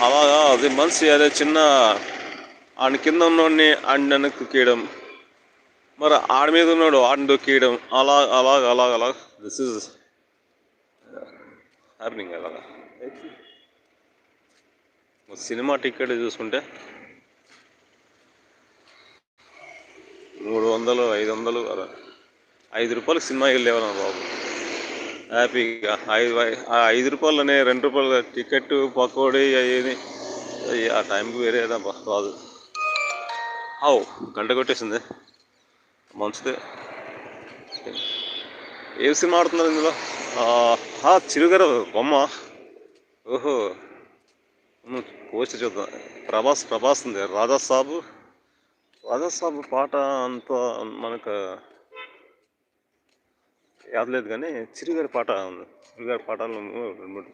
అలాగా అది మనిషి అదే చిన్న ఆడి కింద ఉన్నోడిని ఆడిని వెనక్కి కీయడం, మరి ఆడి మీద ఉన్నాడు ఆడిని దొక్కియడం, అలా దిస్ ఇస్ హ్యాపెనింగ్ అలాగా. సినిమా టికెట్ చూసుకుంటే 300, 500 అలా 5 రూపాయలకి సినిమాకి వెళ్ళేవాళ్ళం బాబు హ్యాపీగా. ఆ 5 రూపాయలనే 2 రూపాయల టికెట్ పకోడీ అయ్యేది. ఆ టైంకి వేరేదా రాదు. గంట కొట్టేసింది మంచిదే. ఏ సినిమా ఆడుతున్నారు ఇందులో? చిరుగారు బొమ్మ. ఓహో, పోస్ట్ చూద్దాం. ప్రభాస్ ఉంది. రాజాసాబు పాట అంత మనకు యాదలేదు, కానీ చిరుగారి పాట ఉంది. చిరుగారి పాటలు 2, 3